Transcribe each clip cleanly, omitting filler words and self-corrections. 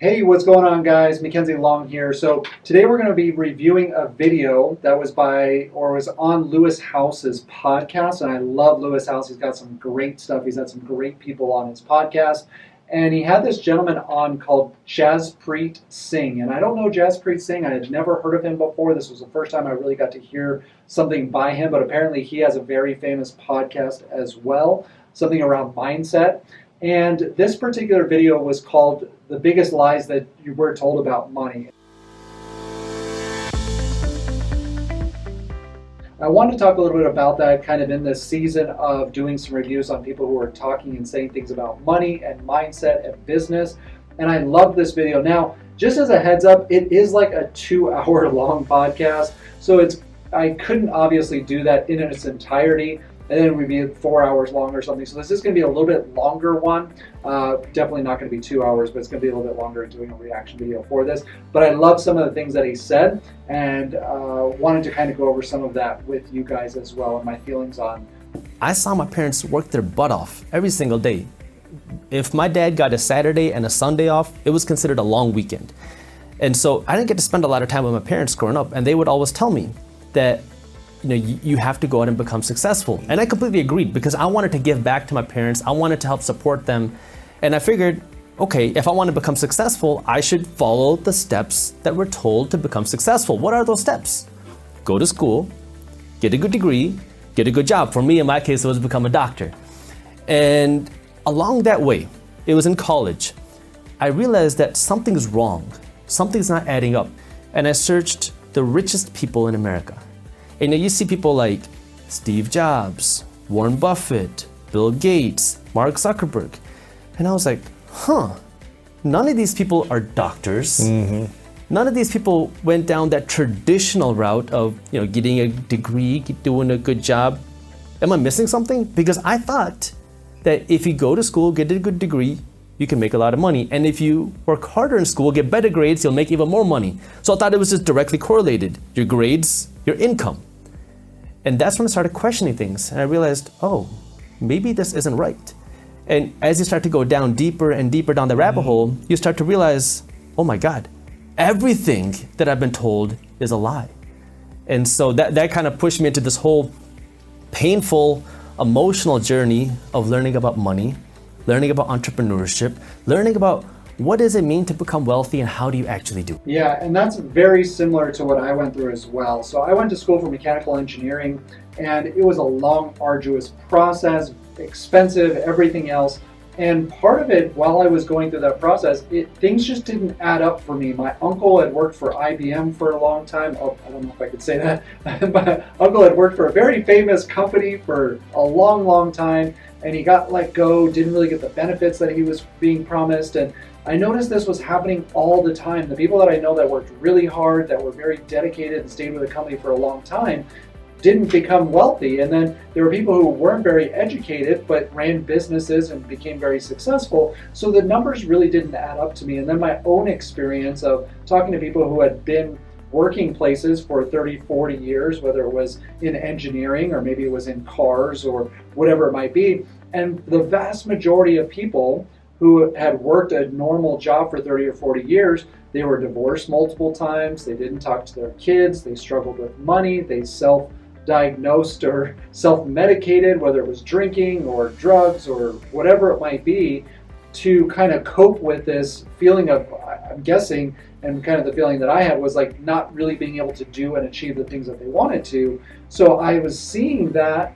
Hey, what's going on, guys? Mackenzie Long here. So today we're going to be reviewing a video that was on Lewis House's podcast, and I love Lewis House. He's got some great stuff. He's had some great people on his podcast, and he had this gentleman on called Jaspreet Singh. And I don't know Jaspreet Singh. I had never heard of him before. This was the first time I really got to hear something by him, but apparently he has a very famous podcast as well, something around mindset. And this particular video was called The Biggest Lies That You Were Told About Money. I wanted to talk a little bit about that kind of in this season of doing some reviews on people who are talking and saying things about money and mindset and business. And I love this video. Now, just as a heads up, it is like a 2-hour long podcast. So I couldn't obviously do that in its entirety. And then it would be 4 hours long or something. So this is going to be a little bit longer one. Definitely not going to be 2 hours, but it's going to be a little bit longer doing a reaction video for this. But I love some of the things that he said and wanted to kind of go over some of that with you guys as well and my feelings on. I saw my parents work their butt off every single day. If my dad got a Saturday and a Sunday off, it was considered a long weekend. And so I didn't get to spend a lot of time with my parents growing up. And they would always tell me that you have to go out and become successful. And I completely agreed because I wanted to give back to my parents. I wanted to help support them. And I figured, okay, if I want to become successful, I should follow the steps that we're told to become successful. What are those steps? Go to school, get a good degree, get a good job. For me, in my case, it was become a doctor. And along that way, it was in college, I realized that something's wrong. Something's not adding up. And I searched the richest people in America. And you see people like Steve Jobs, Warren Buffett, Bill Gates, Mark Zuckerberg. And I was like, none of these people are doctors. Mm-hmm. None of these people went down that traditional route of getting a degree, doing a good job. Am I missing something? Because I thought that if you go to school, get a good degree, you can make a lot of money. And if you work harder in school, get better grades, you'll make even more money. So I thought it was just directly correlated. Your grades, your income. And that's when I started questioning things. And I realized, maybe this isn't right. And as you start to go down deeper and deeper down the rabbit hole, you start to realize, oh my God, everything that I've been told is a lie. And so that kind of pushed me into this whole painful, emotional journey of learning about money, learning about entrepreneurship, learning about what does it mean to become wealthy and how do you actually do it? Yeah, and that's very similar to what I went through as well. So I went to school for mechanical engineering, and it was a long, arduous process, expensive, everything else. And part of it, while I was going through that process, things just didn't add up for me. My uncle had worked for IBM for a long time. I don't know if I could say that. My uncle had worked for a very famous company for a long, long time, and he got let go, didn't really get the benefits that he was being promised. And I noticed this was happening all the time. The people that I know that worked really hard, that were very dedicated and stayed with the company for a long time, didn't become wealthy. And then there were people who weren't very educated but ran businesses and became very successful. So the numbers really didn't add up to me. And then my own experience of talking to people who had been working places for 30, 40 years, whether it was in engineering or maybe it was in cars or whatever it might be. And the vast majority of people who had worked a normal job for 30 or 40 years, they were divorced multiple times, they didn't talk to their kids, they struggled with money, they self-diagnosed or self-medicated, whether it was drinking or drugs or whatever it might be, to kind of cope with this feeling of, I'm guessing, and kind of the feeling that I had was like not really being able to do and achieve the things that they wanted to. So I was seeing that,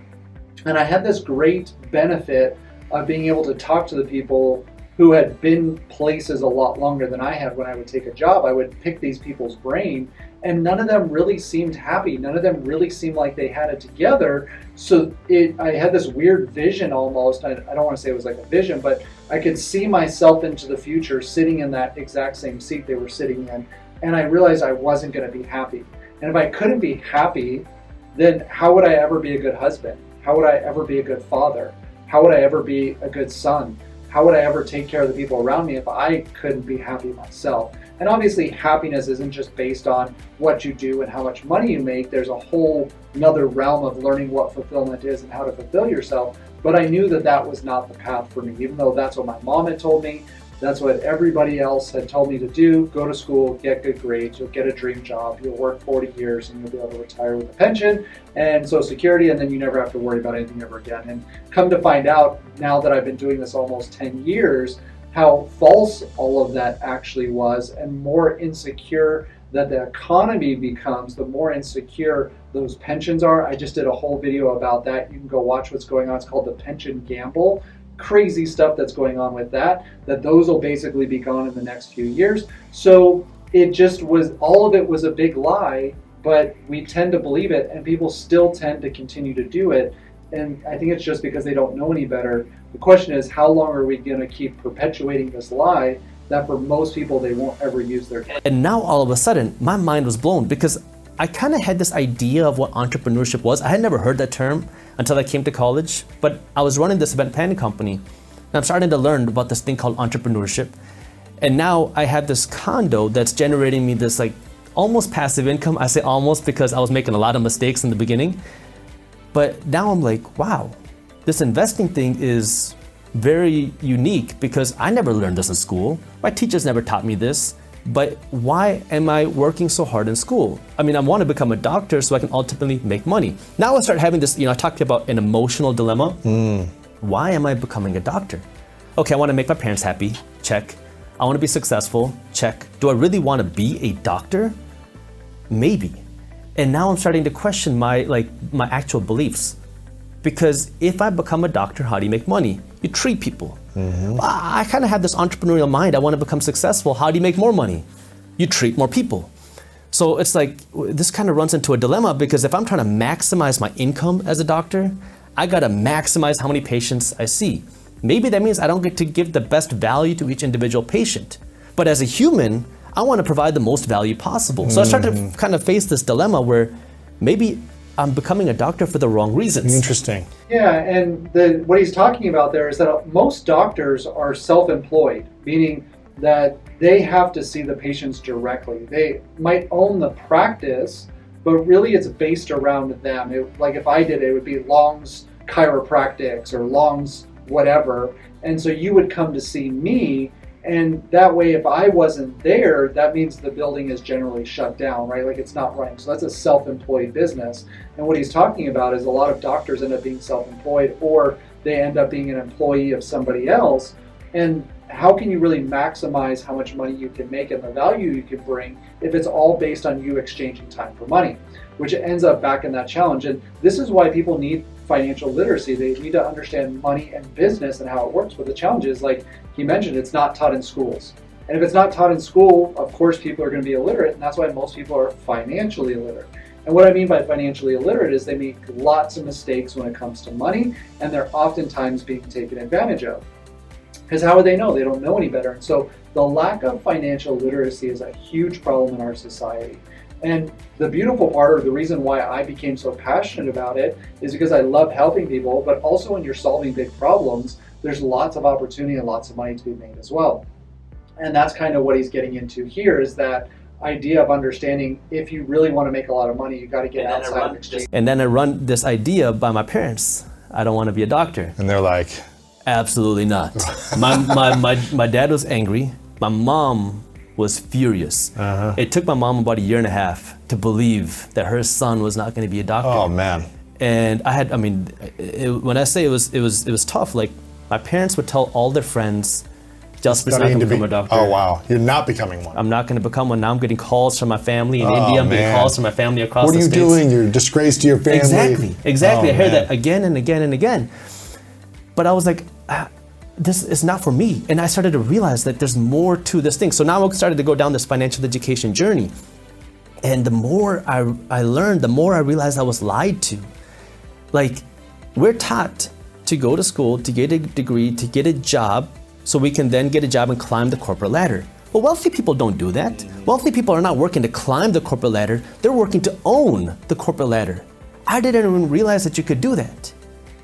and I had this great benefit of being able to talk to the people who had been places a lot longer than I had. When I would take a job, I would pick these people's brain, and none of them really seemed happy. None of them really seemed like they had it together. So I had this weird vision almost. I don't want to say it was like a vision, but I could see myself into the future sitting in that exact same seat they were sitting in. And I realized I wasn't going to be happy. And if I couldn't be happy, then how would I ever be a good husband? How would I ever be a good father? How would I ever be a good son? How would I ever take care of the people around me if I couldn't be happy myself? And obviously happiness isn't just based on what you do and how much money you make. There's a whole another realm of learning what fulfillment is and how to fulfill yourself. But I knew that that was not the path for me, even though that's what my mom had told me. That's what everybody else had told me to do. Go to school, get good grades, you'll get a dream job, you'll work 40 years and you'll be able to retire with a pension and Social Security, and then you never have to worry about anything ever again. And come to find out, now that I've been doing this almost 10 years, how false all of that actually was, and more insecure that the economy becomes, the more insecure those pensions are. I just did a whole video about that. You can go watch what's going on. It's called the pension gamble. Crazy stuff that's going on with that those will basically be gone in the next few years. So it just was, all of it was a big lie, but we tend to believe it, and people still tend to continue to do it. And I think it's just because they don't know any better. The question is, how long are we going to keep perpetuating this lie that for most people they won't ever use their time? And now all of a sudden, my mind was blown because I kind of had this idea of what entrepreneurship was. I had never heard that term until I came to college, but I was running this event planning company, and I'm starting to learn about this thing called entrepreneurship. And now I have this condo that's generating me this like almost passive income. I say almost because I was making a lot of mistakes in the beginning. But now I'm like, wow, this investing thing is very unique because I never learned this in school. My teachers never taught me this. But why am I working so hard in school? I mean, I want to become a doctor so I can ultimately make money. Now I start having this, I talked to you about an emotional dilemma. Why am I becoming a doctor? Okay, I want to make my parents happy. Check. I want to be successful. Check. Do I really want to be a doctor? Maybe. And now I'm starting to question my actual beliefs. Because if I become a doctor, how do you make money? You treat people. I kind of have this entrepreneurial mind. I want to become successful. How do you make more money? You treat more people. So it's like, this kind of runs into a dilemma because if I'm trying to maximize my income as a doctor, I got to maximize how many patients I see. Maybe that means I don't get to give the best value to each individual patient. But as a human, I want to provide the most value possible. So I start to kind of face this dilemma where maybe I'm becoming a doctor for the wrong reasons. Interesting. Yeah, and what he's talking about there is that most doctors are self-employed, meaning that they have to see the patients directly. They might own the practice, but really it's based around them. Like if I did it, it would be Long's Chiropractics or Long's whatever. And so you would come to see me, and that way if I wasn't there, that means the building is generally shut down, right? Like it's not running. So that's a self-employed business. And what he's talking about is a lot of doctors end up being self-employed, or they end up being an employee of somebody else. And how can you really maximize how much money you can make and the value you can bring if it's all based on you exchanging time for money, which ends up back in that challenge. And this is why people need financial literacy. They need to understand money and business and how it works. But the challenge is, like he mentioned, it's not taught in schools. And if it's not taught in school, of course people are going to be illiterate, and that's why most people are financially illiterate. And what I mean by financially illiterate is they make lots of mistakes when it comes to money, and they're oftentimes being taken advantage of. Because how would they know? They don't know any better. And so the lack of financial literacy is a huge problem in our society. And the beautiful part, or the reason why I became so passionate about it, is because I love helping people, but also when you're solving big problems, there's lots of opportunity and lots of money to be made as well. And that's kind of what he's getting into here, is that idea of understanding if you really want to make a lot of money, you got to get outside of exchange. And then I run this idea by my parents. I don't want to be a doctor. And they're like, absolutely not. My dad was angry. My mom was furious. It took my mom about 1.5 years to believe that her son was not going to be a doctor. Oh man. And when I say it was tough. Like my parents would tell all their friends, Jaspreet's not going to become a doctor. Oh wow, you're not becoming one. I'm not going to become one. Now I'm getting calls from my family in India. I'm getting calls from my family across the states. What are you doing? You're a disgrace to your family. Exactly. I hear that again and again and again. But I was like, this is not for me. And I started to realize that there's more to this thing. So now I started to go down this financial education journey. And the more I learned, the more I realized I was lied to. Like, we're taught to go to school, to get a degree, to get a job, so we can then get a job and climb the corporate ladder. Well, wealthy people don't do that. Wealthy people are not working to climb the corporate ladder. They're working to own the corporate ladder. I didn't even realize that you could do that.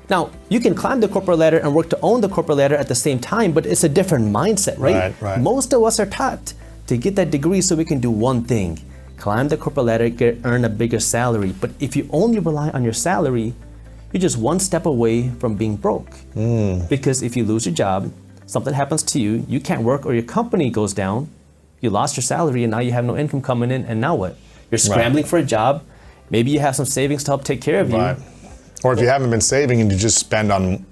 Now, you can climb the corporate ladder and work to own the corporate ladder at the same time, but it's a different mindset, right? Right. Most of us are taught to get that degree so we can do one thing, climb the corporate ladder, earn a bigger salary. But if you only rely on your salary, you're just one step away from being broke. Because if you lose your job, something happens to you, you can't work or your company goes down, you lost your salary and now you have no income coming in, and now what? You're scrambling for a job. Maybe you have some savings to help take care of you. Right. Or if you haven't been saving and you just spend on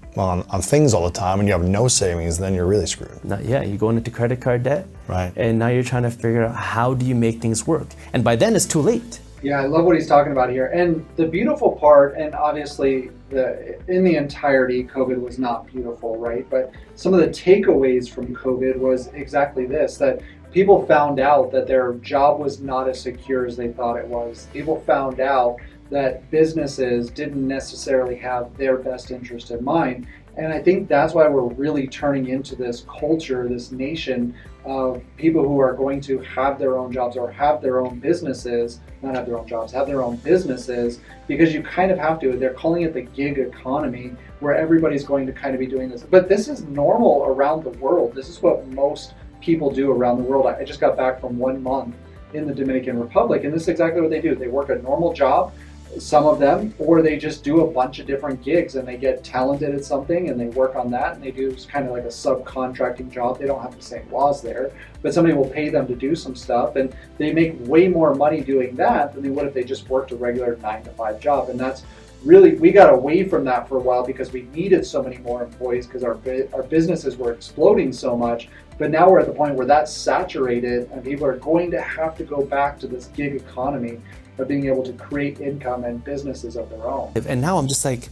things all the time and you have no savings, then you're really screwed. Yeah, you're going into credit card debt. Right. And now you're trying to figure out how do you make things work. And by then it's too late. Yeah, I love what he's talking about here. And the beautiful part, and obviously in the entirety, COVID was not beautiful, right? But some of the takeaways from COVID was exactly this, that people found out that their job was not as secure as they thought it was. People found out that businesses didn't necessarily have their best interest in mind. And I think that's why we're really turning into this culture, this nation of people who are going to have their own jobs or have their own businesses, not have their own jobs, have their own businesses, because you kind of have to. They're calling it the gig economy, where everybody's going to kind of be doing this. But this is normal around the world. This is what most people do around the world. I just got back from 1 month in the Dominican Republic, and this is exactly what they do. They work a normal job, some of them, or they just do a bunch of different gigs and they get talented at something and they work on that, and they do kind of like a subcontracting job. They don't have the same laws there, but somebody will pay them to do some stuff, and they make way more money doing that than they would if they just worked a regular 9-to-5 job. And that's really, we got away from that for a while because we needed so many more employees because our businesses were exploding so much. But now we're at the point where that's saturated and people are going to have to go back to this gig economy of being able to create income and businesses of their own. And now I'm just like,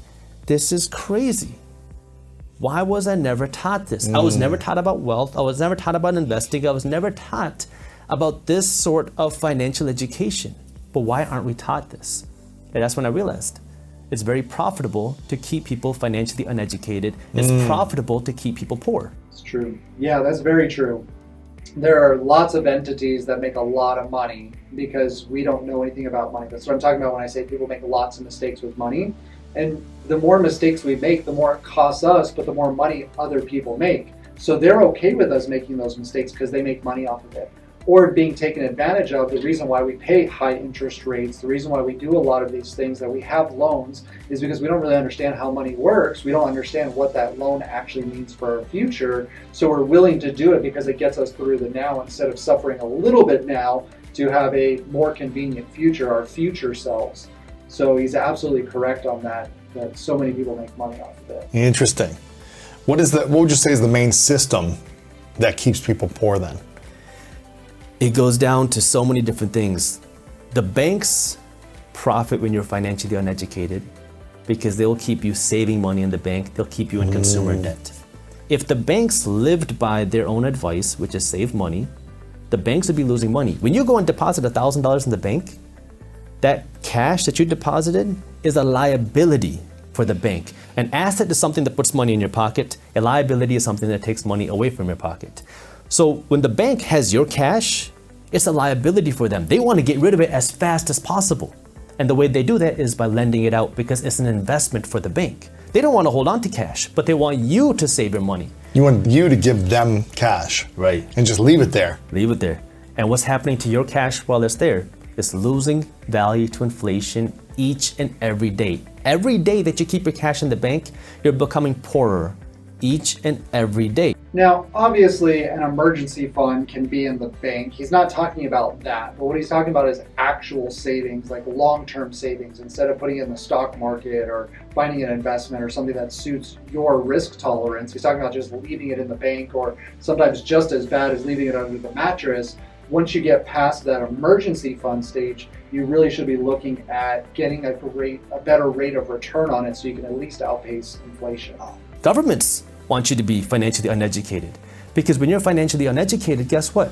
this is crazy. Why was I never taught this? I was never taught about wealth. I was never taught about investing. I was never taught about this sort of financial education. But why aren't we taught this? And that's when I realized it's very profitable to keep people financially uneducated. It's profitable to keep people poor. It's true. Yeah, that's very true. There are lots of entities that make a lot of money because we don't know anything about money. That's what I'm talking about when I say people make lots of mistakes with money. And the more mistakes we make, the more it costs us, but the more money other people make. So they're okay with us making those mistakes because they make money off of it. Or being taken advantage of. The reason why we pay high interest rates, the reason why we do a lot of these things, that we have loans, is because we don't really understand how money works. We don't understand what that loan actually means for our future. So we're willing to do it because it gets us through the now instead of suffering a little bit now to have a more convenient future, our future selves. So he's absolutely correct on that so many people make money off of it. Interesting. What would you say is the main system that keeps people poor then? It goes down to so many different things. The banks profit when you're financially uneducated because they'll keep you saving money in the bank. They'll keep you in consumer debt. If the banks lived by their own advice, which is save money, the banks would be losing money. When you go and deposit $1,000 in the bank, that cash that you deposited is a liability for the bank. An asset is something that puts money in your pocket. A liability is something that takes money away from your pocket. So when the bank has your cash, it's a liability for them. They want to get rid of it as fast as possible. And the way they do that is by lending it out because it's an investment for the bank. They don't want to hold on to cash, but they want you to save your money. You want you to give them cash. Right. And just leave it there. Leave it there. And what's happening to your cash while it's there? It's losing value to inflation each and every day. Every day that you keep your cash in the bank, you're becoming poorer each and every day. Now, obviously, an emergency fund can be in the bank. He's not talking about that, but what he's talking about is actual savings, like long-term savings, instead of putting it in the stock market or finding an investment or something that suits your risk tolerance. He's talking about just leaving it in the bank, or sometimes just as bad as leaving it under the mattress. Once you get past that emergency fund stage, you really should be looking at getting a better rate of return on it so you can at least outpace inflation. Governments want you to be financially uneducated because when you're financially uneducated, guess what?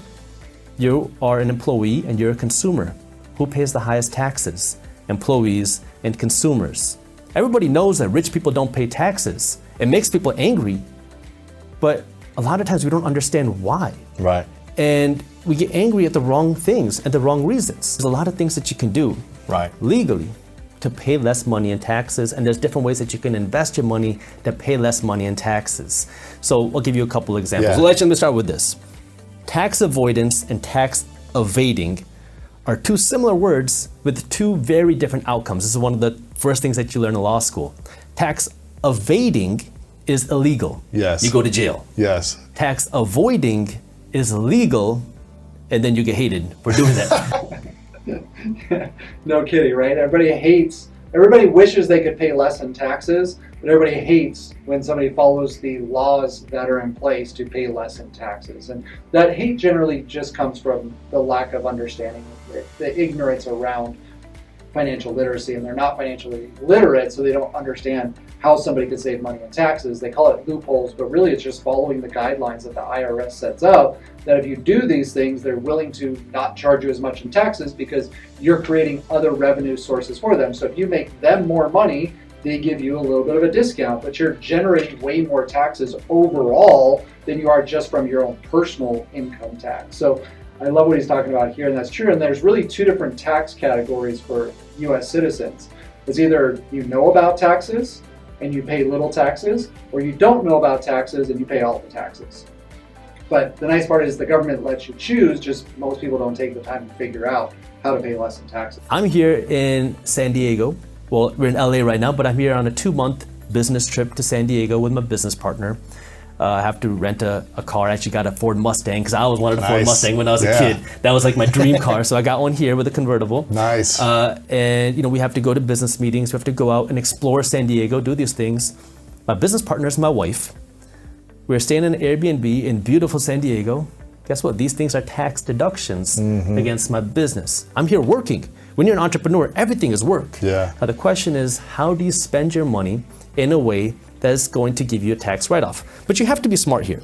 You are an employee and you're a consumer. Who pays the highest taxes? Employees and consumers. Everybody knows that rich people don't pay taxes. It makes people angry, but a lot of times we don't understand why. Right. And we get angry at the wrong things and the wrong reasons. There's a lot of things that you can do legally to pay less money in taxes, and there's different ways that you can invest your money to pay less money in taxes. So I'll give you a couple examples. Yeah. So let me start with this. Tax avoidance and tax evading are two similar words with two very different outcomes. This is one of the first things that you learn in law school. Tax evading is illegal. Yes. You go to jail. Yes. Tax avoiding is legal, and then you get hated for doing that. No kidding, right? Everybody wishes they could pay less in taxes, but everybody hates when somebody follows the laws that are in place to pay less in taxes. And that hate generally just comes from the lack of understanding, the ignorance around financial literacy, and they're not financially literate, so they don't understand how somebody could save money in taxes. They call it loopholes, but really it's just following the guidelines that the IRS sets out, that if you do these things, they're willing to not charge you as much in taxes because you're creating other revenue sources for them. So if you make them more money, they give you a little bit of a discount, but you're generating way more taxes overall than you are just from your own personal income tax. So I love what he's talking about here, and that's true. And there's really two different tax categories for US citizens. It's either you know about taxes and you pay little taxes, or you don't know about taxes and you pay all the taxes. But the nice part is the government lets you choose, just most people don't take the time to figure out how to pay less in taxes. I'm here in San Diego. Well, we're in LA right now, but I'm here on a 2-month business trip to San Diego with my business partner. I have to rent a car. I actually got a Ford Mustang because I always wanted a Ford Mustang when I was a kid. That was like my dream car. So I got one here with a convertible. Nice. And we have to go to business meetings. We have to go out and explore San Diego, do these things. My business partner is my wife. We're staying in an Airbnb in beautiful San Diego. Guess what? These things are tax deductions against my business. I'm here working. When you're an entrepreneur, everything is work. Yeah. Now the question is, how do you spend your money in a way that's going to give you a tax write-off? But you have to be smart here,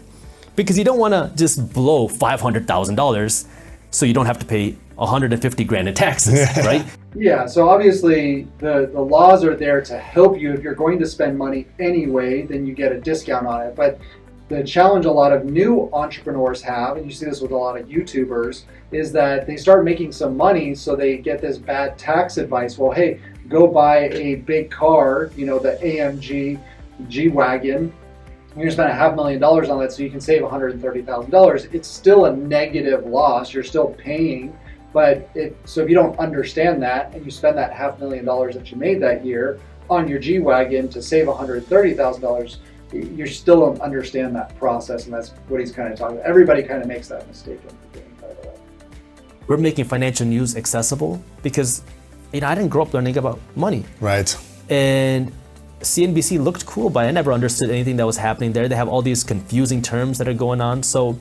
because you don't want to just blow $500,000 so you don't have to pay 150 grand in taxes, right? Yeah, so obviously the laws are there to help you. If you're going to spend money anyway, then you get a discount on it. But the challenge a lot of new entrepreneurs have, and you see this with a lot of YouTubers, is that they start making some money, so they get this bad tax advice. Well, hey, go buy a big car, the AMG G-Wagon. You're going to spend $500,000 on that so you can save $130,000. It's still a negative loss. You're still paying. So if you don't understand that and you spend that $500,000 that you made that year on your G-Wagon to save $130,000, you still don't understand that process, and that's what he's kind of talking about. Everybody kind of makes that mistake in the beginning, by the way. We're making financial news accessible because I didn't grow up learning about money. Right. And CNBC looked cool, but I never understood anything that was happening there. They have all these confusing terms that are going on. So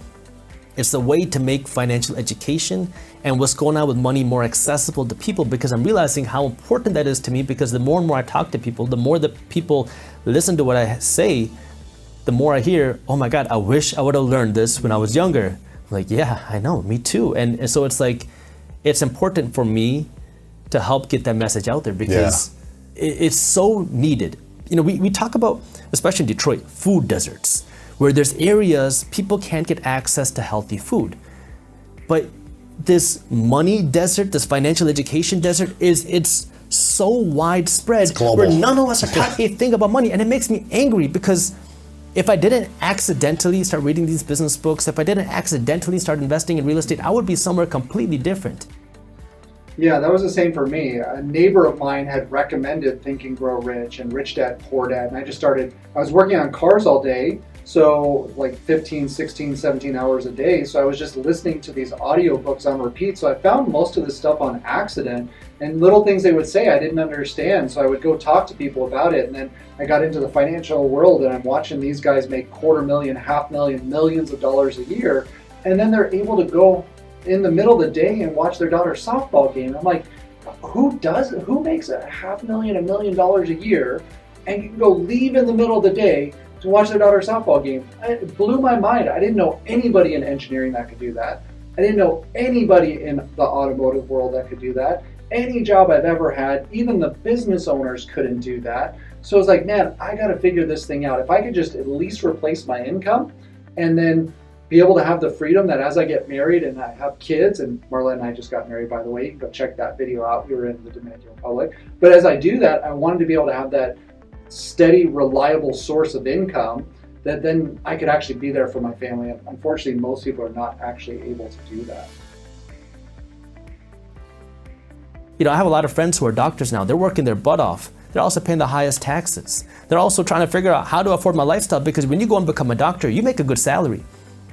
it's a way to make financial education and what's going on with money more accessible to people, because I'm realizing how important that is to me, because the more and more I talk to people, the more the people listen to what I say, the more I hear, oh my God, I wish I would have learned this when I was younger. I'm like, yeah, I know, me too. And so it's like, it's important for me to help get that message out there, because it's so needed. We talk about, especially in Detroit, food deserts, where there's areas people can't get access to healthy food. But this money desert, this financial education desert, it's so widespread, where none of us are taught a thing about money. And it makes me angry, because if I didn't accidentally start reading these business books, if I didn't accidentally start investing in real estate, I would be somewhere completely different. Yeah, that was the same for me. A neighbor of mine had recommended Think and Grow Rich and Rich Dad Poor Dad, and I was working on cars all day, so like 15, 16, 17 hours a day, so I was just listening to these audiobooks on repeat, so I found most of this stuff on accident, and little things they would say I didn't understand, so I would go talk to people about it, and then I got into the financial world, and I'm watching these guys make $250,000, $500,000, millions of dollars a year, and then they're able to go in the middle of the day and watch their daughter's softball game. I'm like, who makes $500,000, $1 million a year and you can go leave in the middle of the day to watch their daughter's softball game? It blew my mind. I didn't know anybody in engineering that could do that. I didn't know anybody in the automotive world that could do that. Any job I've ever had, even the business owners couldn't do that. So I was like, man, I got to figure this thing out. If I could just at least replace my income and then be able to have the freedom that as I get married and I have kids, and Marla and I just got married, by the way, you can go check that video out. We were in the Dominican Republic. But as I do that, I wanted to be able to have that steady, reliable source of income that then I could actually be there for my family. And unfortunately, most people are not actually able to do that. I have a lot of friends who are doctors now. They're working their butt off. They're also paying the highest taxes. They're also trying to figure out how to afford my lifestyle, because when you go and become a doctor, you make a good salary.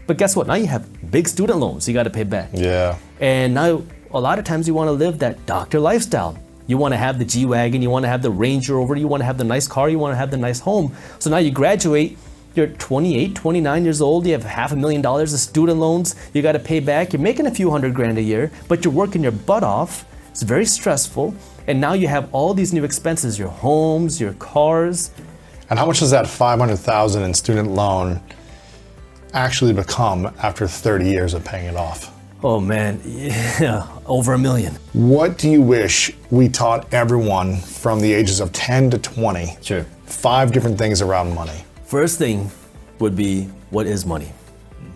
But guess what? Now you have big student loans you got to pay back. Yeah. And now a lot of times you want to live that doctor lifestyle. You want to have the G-Wagon, you want to have the Range Rover, you want to have the nice car, you want to have the nice home. So now you graduate, you're 28, 29 years old, you have $500,000 of student loans you got to pay back. You're making a few $100,000 a year, but you're working your butt off. It's very stressful. And now you have all these new expenses, your homes, your cars. And how much does that $500,000 in student loan actually become after 30 years of paying it off? Oh man, yeah, over $1 million. What do you wish we taught everyone from the ages of 10 to 20? Sure. 5 different things around money. First thing would be, what is money?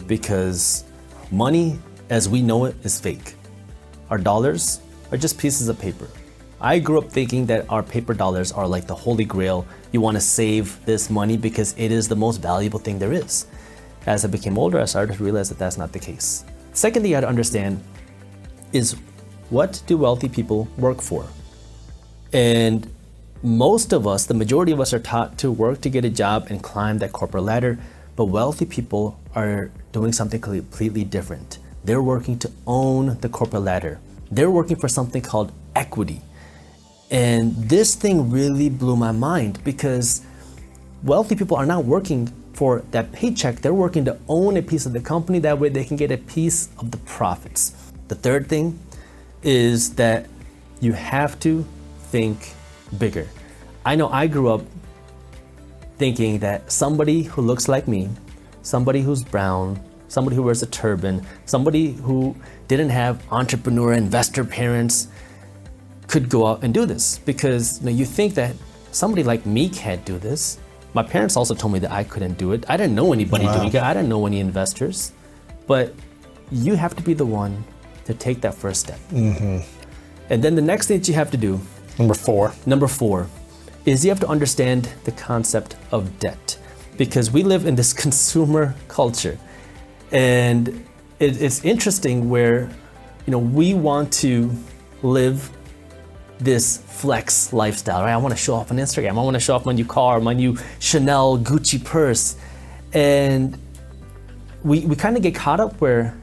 Because money as we know it is fake. Our dollars are just pieces of paper. I grew up thinking that our paper dollars are like the holy grail. You want to save this money because it is the most valuable thing there is. As I became older, I started to realize that that's not the case. Second thing you got to understand is, what do wealthy people work for? And most of us, the majority of us, are taught to work to get a job and climb that corporate ladder, but wealthy people are doing something completely different. They're working to own the corporate ladder. They're working for something called equity. And this thing really blew my mind, because wealthy people are not working for that paycheck. They're working to own a piece of the company. That way they can get a piece of the profits. The third thing is that you have to think bigger. I know I grew up thinking that somebody who looks like me, somebody who's brown, somebody who wears a turban, somebody who didn't have entrepreneur investor parents could go out and do this, because you think that somebody like me can't do this. My parents also told me that I couldn't do it. I didn't know anybody doing it. I didn't know any investors. But you have to be the one to take that first step. Mm-hmm. And then the next thing that you have to do, Number four, is you have to understand the concept of debt. Because we live in this consumer culture. And it's interesting where, we want to live this flex lifestyle, right? I want to show off on Instagram. I want to show off my new car, my new Chanel Gucci purse. And we kind of get caught up where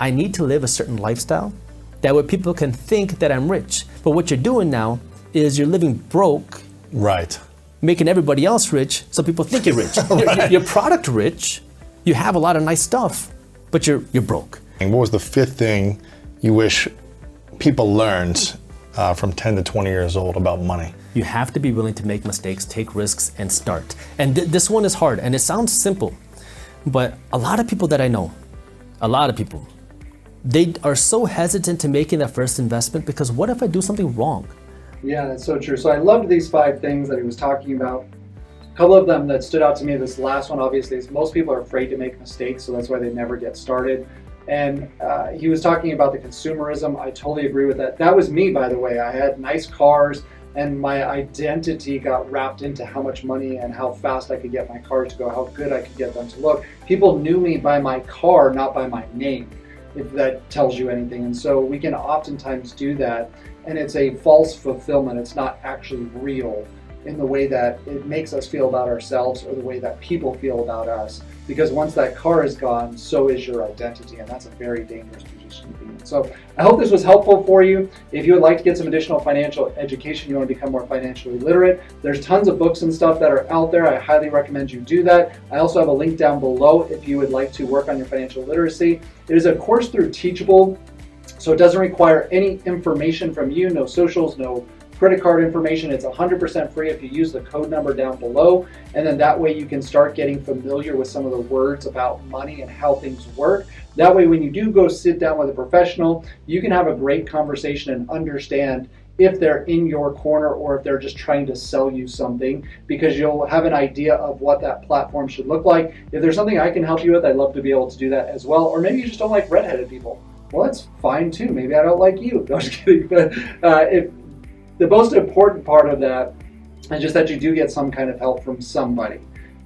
I need to live a certain lifestyle, that way people can think that I'm rich. But what you're doing now is you're living broke. Right. Making everybody else rich, so people think you're rich. Right. You're product rich, you have a lot of nice stuff, but you're broke. And what was the 5th thing you wish people learned from 10 to 20 years old about money? You have to be willing to make mistakes, take risks, and start. And this one is hard, and it sounds simple, but a lot of people that I know, they are so hesitant to making that first investment, because what if I do something wrong? Yeah, that's so true. So I loved these 5 things that he was talking about. A couple of them that stood out to me, this last one obviously, is most people are afraid to make mistakes, so that's why they never get started. And he was talking about the consumerism. I totally agree with that. That was me, by the way. I had nice cars, and my identity got wrapped into how much money and how fast I could get my cars to go, how good I could get them to look. People knew me by my car, not by my name, if that tells you anything. And so we can oftentimes do that, and it's a false fulfillment. It's not actually real in the way that it makes us feel about ourselves, or the way that people feel about us. Because once that car is gone, so is your identity, and that's a very dangerous position to be in. So I hope this was helpful for you. If you would like to get some additional financial education, you want to become more financially literate, there's tons of books and stuff that are out there. I highly recommend you do that. I also have a link down below if you would like to work on your financial literacy. It is a course through Teachable, so it doesn't require any information from you, no socials, no credit card information. It's 100% free if you use the code number down below, and then that way you can start getting familiar with some of the words about money and how things work. That way when you do go sit down with a professional, you can have a great conversation and understand if they're in your corner or if they're just trying to sell you something, because you'll have an idea of what that platform should look like. If there's something I can help you with, I'd love to be able to do that as well. Or maybe you just don't like redheaded people. Well, that's fine too. Maybe I don't like you. No, just kidding. But the most important part of that is just that you do get some kind of help from somebody.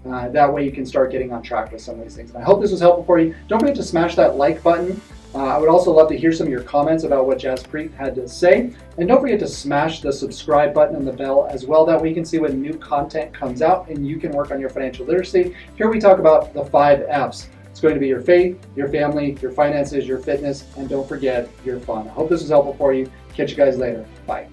That way you can start getting on track with some of these things. And I hope this was helpful for you. Don't forget to smash that like button. I would also love to hear some of your comments about what Jaspreet had to say. And don't forget to smash the subscribe button and the bell as well. That way you can see when new content comes out and you can work on your financial literacy. Here we talk about the 5 F's. It's going to be your faith, your family, your finances, your fitness, and don't forget your fun. I hope this was helpful for you. Catch you guys later. Bye.